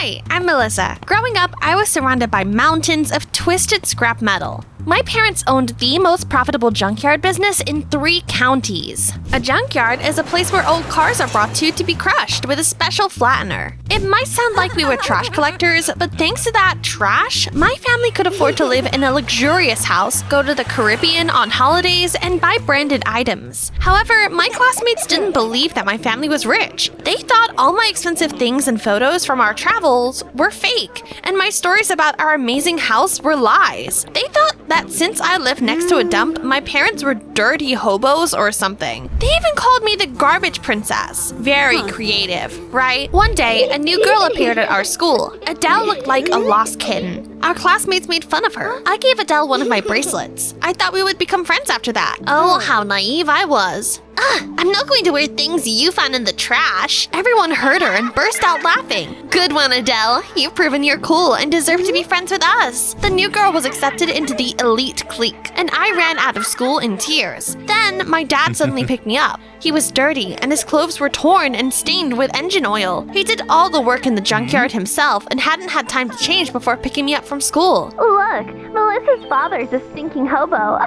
Hi, I'm Melissa. Growing up, I was surrounded by mountains of twisted scrap metal. My parents owned the most profitable junkyard business in 3 counties. A junkyard is a place where old cars are brought to be crushed with a special flattener. It might sound like we were trash collectors, but thanks to that trash, my family could afford to live in a luxurious house, go to the Caribbean on holidays, and buy branded items. However, my classmates didn't believe that my family was rich. They thought all my expensive things and photos from our travels were fake, and my stories about our amazing house were lies. They thought that since I lived next to a dump, my parents were dirty hobos or something. They even called me the garbage princess. Very creative, right? One day, a new girl appeared at our school. Adele looked like a lost kitten. Our classmates made fun of her. I gave Adele one of my bracelets. I thought we would become friends after that. Oh, how naive I was. I'm not going to wear things you found in the trash. Everyone heard her and burst out laughing. Good one, Adele. You've proven you're cool and deserve to be friends with us. The new girl was accepted into the elite clique, and I ran out of school in tears. Then my dad suddenly picked me up. He was dirty, and his clothes were torn and stained with engine oil. He did all the work in the junkyard himself and hadn't had time to change before picking me up from school. Look, Melissa's father's a stinking hobo.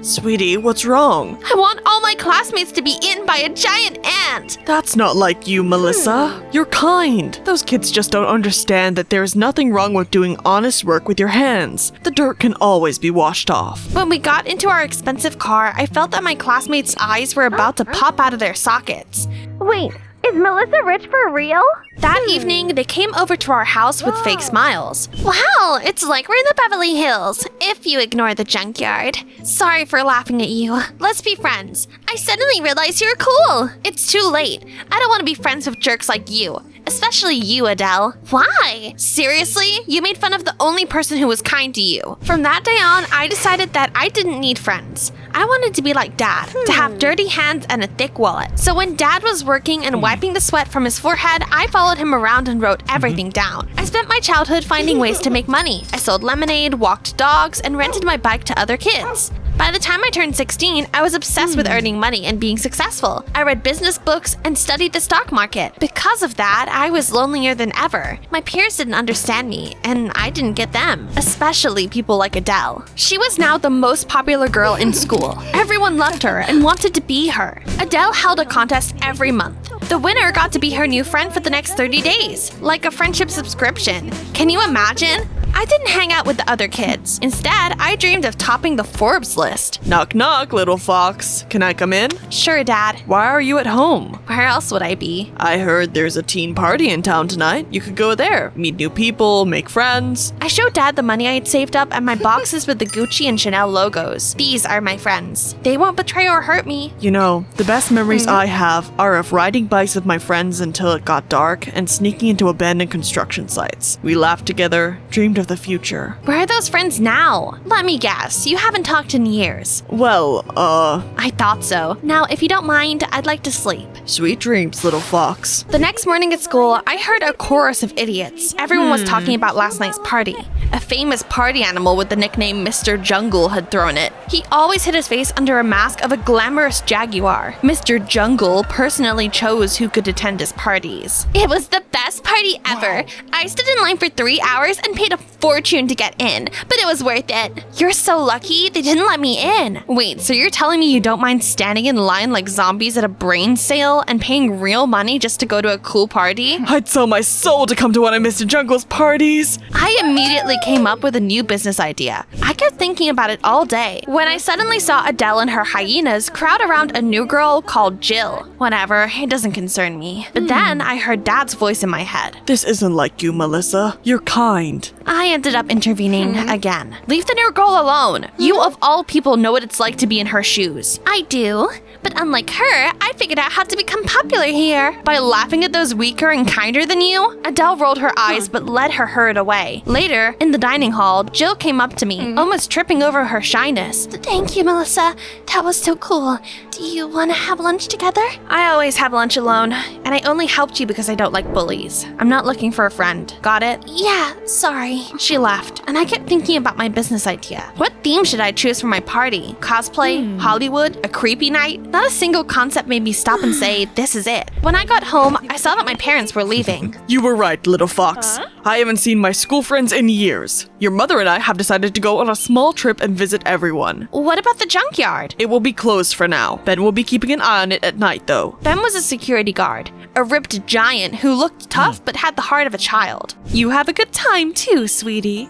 Sweetie, what's wrong? I want all my classmates to be eaten by a giant ant. That's not like you, Melissa. You're kind. Those kids just don't understand that there is nothing wrong with doing honest work with your hands. The dirt can always be washed off. When we got into our expensive car, I felt that my classmates' eyes were about to pop out of their sockets. Wait, is Melissa rich for real? That evening, they came over to our house with fake smiles. Wow, it's like we're in the Beverly Hills, if you ignore the junkyard. Sorry for laughing at you. Let's be friends. I suddenly realized you're cool. It's too late. I don't want to be friends with jerks like you. Especially you, Adele. Why? Seriously? You made fun of the only person who was kind to you. From that day on, I decided that I didn't need friends. I wanted to be like Dad, to have dirty hands and a thick wallet. So when Dad was working and wiping the sweat from his forehead, I followed him around and wrote everything down. I spent my childhood finding ways to make money. I sold lemonade, walked dogs, and rented my bike to other kids. By the time I turned 16, I was obsessed with earning money and being successful. I read business books and studied the stock market. Because of that, I was lonelier than ever. My peers didn't understand me, and I didn't get them. Especially people like Adele. She was now the most popular girl in school. Everyone loved her and wanted to be her. Adele held a contest every month. The winner got to be her new friend for the next 30 days, like a friendship subscription. Can you imagine? I didn't hang out with the other kids. Instead, I dreamed of topping the Forbes list. Knock knock, little fox. Can I come in? Sure, Dad. Why are you at home? Where else would I be? I heard there's a teen party in town tonight. You could go there, meet new people, make friends. I showed Dad the money I had saved up and my boxes with the Gucci and Chanel logos. These are my friends. They won't betray or hurt me. You know, the best memories I have are of riding bikes with my friends until it got dark and sneaking into abandoned construction sites. We laughed together, dreamed of the future. Where are those friends now? Let me guess, you haven't talked in years. Well, I thought so. Now, if you don't mind, I'd like to sleep. Sweet dreams, little fox. The next morning at school, I heard a chorus of idiots. Everyone was talking about last night's party. A famous party animal with the nickname Mr. Jungle had thrown it. He always hid his face under a mask of a glamorous jaguar. Mr. Jungle personally chose who could attend his parties. It was the best party ever. I stood in line for 3 hours and paid a fortune to get in, but it was worth it. You're so lucky they didn't let me in. Wait, so you're telling me you don't mind standing in line like zombies at a brain sale and paying real money just to go to a cool party? I'd sell my soul to come to one of Mr. Jungle's parties. I immediately came up with a new business idea. I kept thinking about it all day when I suddenly saw Adele and her hyenas crowd around a new girl called Jill. Whatever, it doesn't concern me. But then I heard Dad's voice in my head. This isn't like you, Melissa. You're kind. I ended up intervening again. Leave the new girl alone. You of all people know what it's like to be in her shoes. I do. But unlike her, I figured out how to become popular here. By laughing at those weaker and kinder than you? Adele rolled her eyes but led her herd away. Later, in the dining hall, Jill came up to me, almost tripping over her shyness. Thank you, Melissa. That was so cool. Do you want to have lunch together? I always have lunch alone, and I only helped you because I don't like bullies. I'm not looking for a friend. Got it? Yeah, sorry. She left, and I kept thinking about my business idea. What theme should I choose for my party? Cosplay? Hollywood? A creepy night? Not a single concept made me stop and say, this is it. When I got home, I saw that my parents were leaving. You were right, little fox. I haven't seen my school friends in years. Your mother and I have decided to go on a small trip and visit everyone. What about the junkyard? It will be closed for now. Ben will be keeping an eye on it at night, though. Ben was a security guard, a ripped giant who looked tough but had the heart of a child. You have a good time too, sweetie.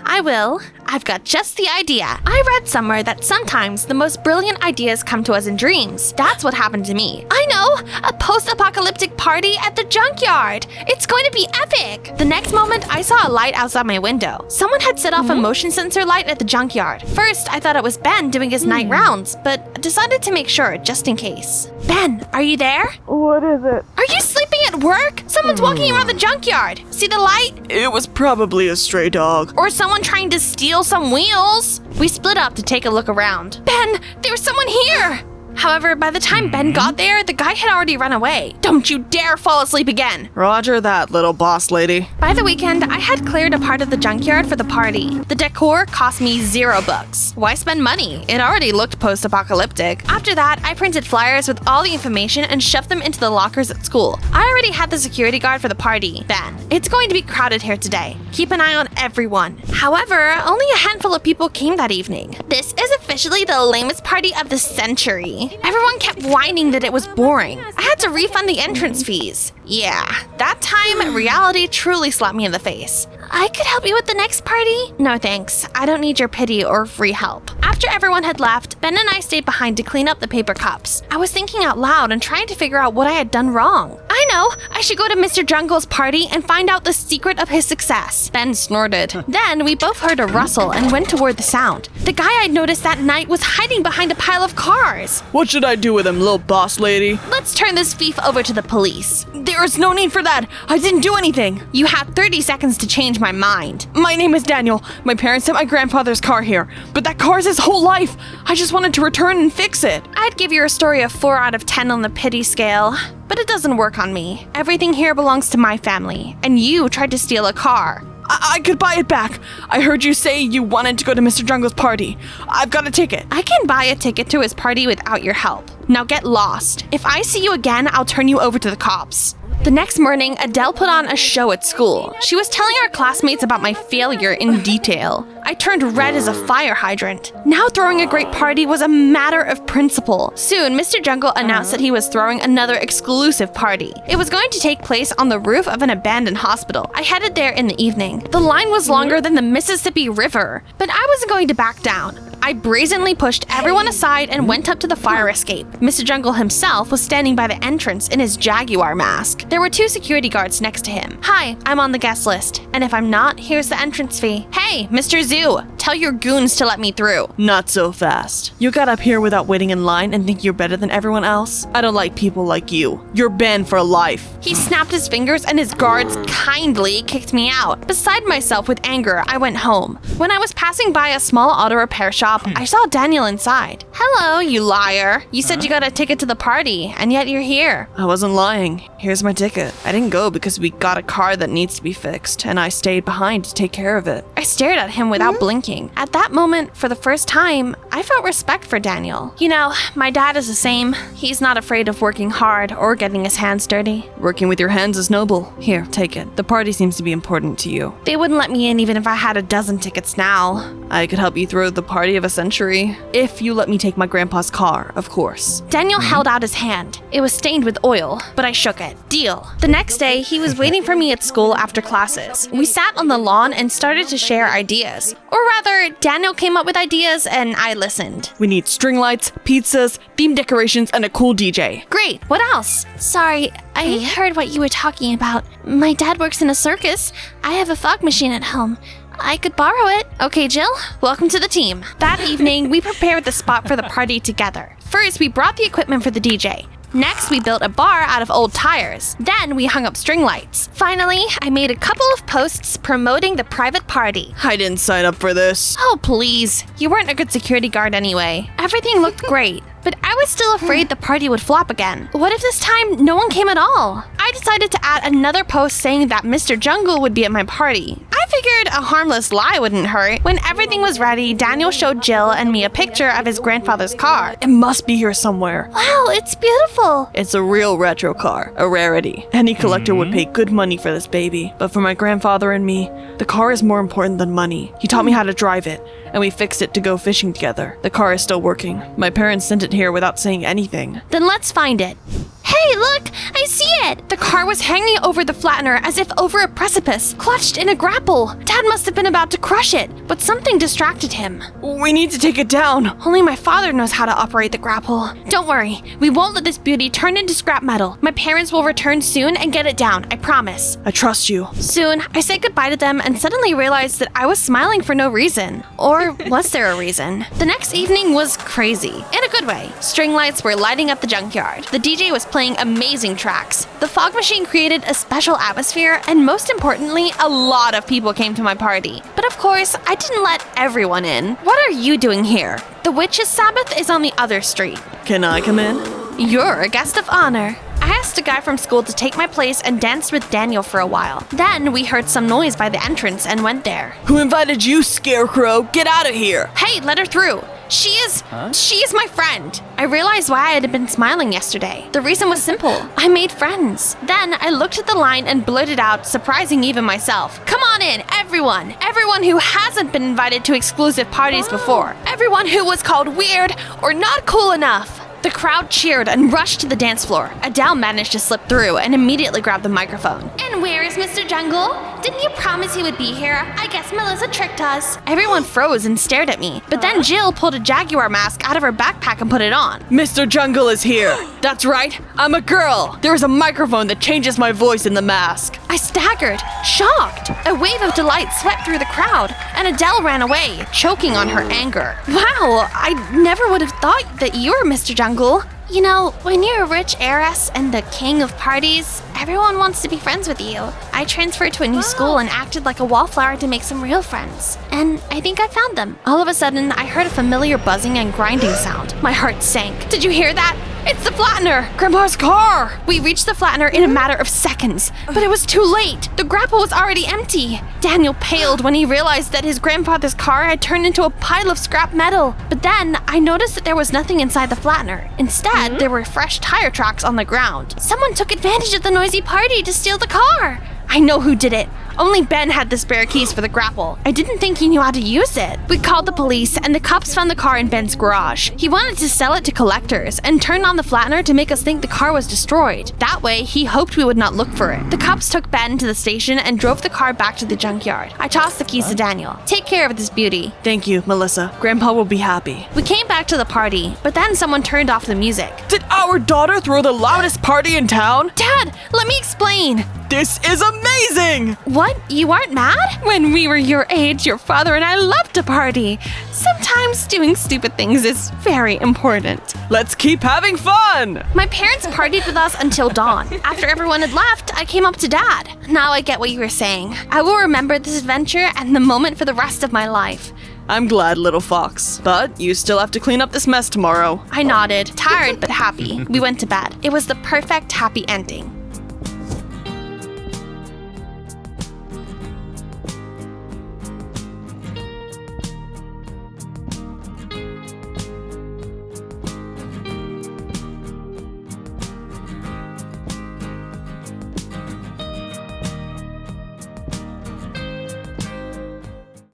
I will. I've got just the idea. I read somewhere that sometimes the most brilliant ideas come to us in dreams. That's what happened to me. I know! A post-apocalyptic party at the junkyard! It's going to be epic! The next moment, I saw a light outside my window. Someone had set off a motion sensor light at the junkyard. First, I thought it was Ben doing his night rounds, but decided to make sure, just in case. Ben, are you there? What is it? Are you sleeping at work? Someone's walking around the junkyard. See the light? It was probably a stray dog. Or someone trying to steal some wheels. We split up to take a look around. Ben, there's someone here! However, by the time Ben got there, the guy had already run away. Don't you dare fall asleep again! Roger that, little boss lady. By the weekend, I had cleared a part of the junkyard for the party. The decor cost me $0. Why spend money? It already looked post-apocalyptic. After that, I printed flyers with all the information and shoved them into the lockers at school. I already had the security guard for the party, Ben. It's going to be crowded here today. Keep an eye on everyone. However, only a handful of people came that evening. This is officially the lamest party of the century. Everyone kept whining that it was boring. I had to refund the entrance fees. Yeah, that time, reality truly slapped me in the face. I could help you with the next party? No thanks, I don't need your pity or free help. After everyone had left, Ben and I stayed behind to clean up the paper cups. I was thinking out loud and trying to figure out what I had done wrong. I know, I should go to Mr. Jungle's party and find out the secret of his success. Ben snorted. Then we both heard a rustle and went toward the sound. The guy I'd noticed that night was hiding behind a pile of cars. What should I do with him, little boss lady? Let's turn this thief over to the police. There is no need for that. I didn't do anything. You have 30 seconds to change my mind. My name is Daniel. My parents sent my grandfather's car here, but that car is his whole life. I just wanted to return and fix it. I'd give your story a 4 out of 10 on the pity scale, but it doesn't work on me. Everything here belongs to my family, and you tried to steal a car. I could buy it back. I heard you say you wanted to go to Mr. Jungle's party. I've got a ticket. I can buy a ticket to his party without your help. Now get lost. If I see you again, I'll turn you over to the cops. The next morning, Adele put on a show at school. She was telling our classmates about my failure in detail. I turned red as a fire hydrant. Now throwing a great party was a matter of principle. Soon, Mr. Jungle announced that he was throwing another exclusive party. It was going to take place on the roof of an abandoned hospital. I headed there in the evening. The line was longer than the Mississippi River, but I wasn't going to back down. I brazenly pushed everyone aside and went up to the fire escape. Mr. Jungle himself was standing by the entrance in his Jaguar mask. There were 2 security guards next to him. Hi, I'm on the guest list, and if I'm not, here's the entrance fee. Hey, Mr. Zoo, tell your goons to let me through. Not so fast. You got up here without waiting in line and think you're better than everyone else? I don't like people like you. You're banned for life. He snapped his fingers and his guards kindly kicked me out. Beside myself with anger, I went home. When I was passing by a small auto repair shop, I saw Daniel inside. Hello, you liar. You said you got a ticket to the party, and yet you're here. I wasn't lying. Here's my ticket. I didn't go because we got a car that needs to be fixed, and I stayed behind to take care of it. I stared at him without blinking. At that moment, for the first time, I felt respect for Daniel. You know, my dad is the same. He's not afraid of working hard or getting his hands dirty. Working with your hands is noble. Here, take it. The party seems to be important to you. They wouldn't let me in even if I had a dozen tickets now. I could help you throw the party of a century. If you let me take my grandpa's car, of course. Daniel held out his hand. It was stained with oil, but I shook it. Deal. The next day, he was waiting for me at school after classes. We sat on the lawn and started to share ideas. Or rather, Daniel came up with ideas and I listened. We need string lights, pizzas, theme decorations, and a cool DJ. Great. What else? Sorry, I heard what you were talking about. My dad works in a circus. I have a fog machine at home. I could borrow it. Okay, Jill, welcome to the team. That evening, we prepared the spot for the party together. First, we brought the equipment for the DJ. Next, we built a bar out of old tires. Then we hung up string lights. Finally, I made a couple of posts promoting the private party. I didn't sign up for this. Oh, please. You weren't a good security guard anyway. Everything looked great, but I was still afraid the party would flop again. What if this time no one came at all? I decided to add another post saying that Mr. Jungle would be at my party. I figured a harmless lie wouldn't hurt. When everything was ready, Daniel showed Jill and me a picture of his grandfather's car. It must be here somewhere. Wow, it's beautiful. It's a real retro car, a rarity. Any collector would pay good money for this baby. But for my grandfather and me, the car is more important than money. He taught me how to drive it, and we fixed it to go fishing together. The car is still working. My parents sent it here without saying anything. Then let's find it. Hey, look! I see it! The car was hanging over the flattener as if over a precipice, clutched in a grapple. Dad must have been about to crush it, but something distracted him. We need to take it down. Only my father knows how to operate the grapple. Don't worry, we won't let this beauty turn into scrap metal. My parents will return soon and get it down, I promise. I trust you. Soon, I said goodbye to them and suddenly realized that I was smiling for no reason. Or was there a reason? The next evening was crazy, in a good way. String lights were lighting up the junkyard. The DJ was playing amazing tracks. The fog machine created a special atmosphere, and most importantly, a lot of people came to my party. But of course, I didn't let everyone in. What are you doing here? The Witch's Sabbath is on the other street. Can I come in? You're a guest of honor. I asked a guy from school to take my place and danced with Daniel for a while. Then we heard some noise by the entrance and went there. Who invited you, Scarecrow? Get out of here! Hey, let her through. She is my friend. I realized why I had been smiling yesterday. The reason was simple. I made friends. Then I looked at the line and blurted out, surprising even myself. Come on in, everyone. Everyone who hasn't been invited to exclusive parties before. Everyone who was called weird or not cool enough. The crowd cheered and rushed to the dance floor. Adele managed to slip through and immediately grabbed the microphone. And where is Mr. Jungle? Didn't you promise he would be here? I guess Melissa tricked us. Everyone froze and stared at me. But then Jill pulled a jaguar mask out of her backpack and put it on. Mr. Jungle is here. That's right, I'm a girl. There is a microphone that changes my voice in the mask. I staggered, shocked. A wave of delight swept through the crowd, and Adele ran away, choking on her anger. Wow, I never would have thought that you were Mr. Jungle. You know, when you're a rich heiress and the king of parties, everyone wants to be friends with you. I transferred to a new school and acted like a wallflower to make some real friends. And I think I found them. All of a sudden, I heard a familiar buzzing and grinding sound. My heart sank. Did you hear that? It's the flattener! Grandpa's car! We reached the flattener in a matter of seconds, but it was too late. The grapple was already empty. Daniel paled when he realized that his grandfather's car had turned into a pile of scrap metal. But then I noticed that there was nothing inside the flattener. Instead, there were fresh tire tracks on the ground. Someone took advantage of the noisy party to steal the car. I know who did it. Only Ben had the spare keys for the grapple. I didn't think he knew how to use it. We called the police, and the cops found the car in Ben's garage. He wanted to sell it to collectors and turned on the flattener to make us think the car was destroyed. That way, he hoped we would not look for it. The cops took Ben to the station and drove the car back to the junkyard. I tossed the keys to Daniel. Take care of this beauty. Thank you, Melissa. Grandpa will be happy. We came back to the party, but then someone turned off the music. Did our daughter throw the loudest party in town? Dad, let me explain. This is amazing! What? You aren't mad? When we were your age, your father and I loved to party. Sometimes doing stupid things is very important. Let's keep having fun! My parents partied with us until dawn. After everyone had left, I came up to Dad. Now I get what you were saying. I will remember this adventure and the moment for the rest of my life. I'm glad, little fox. But you still have to clean up this mess tomorrow. I nodded, tired but happy. We went to bed. It was the perfect happy ending.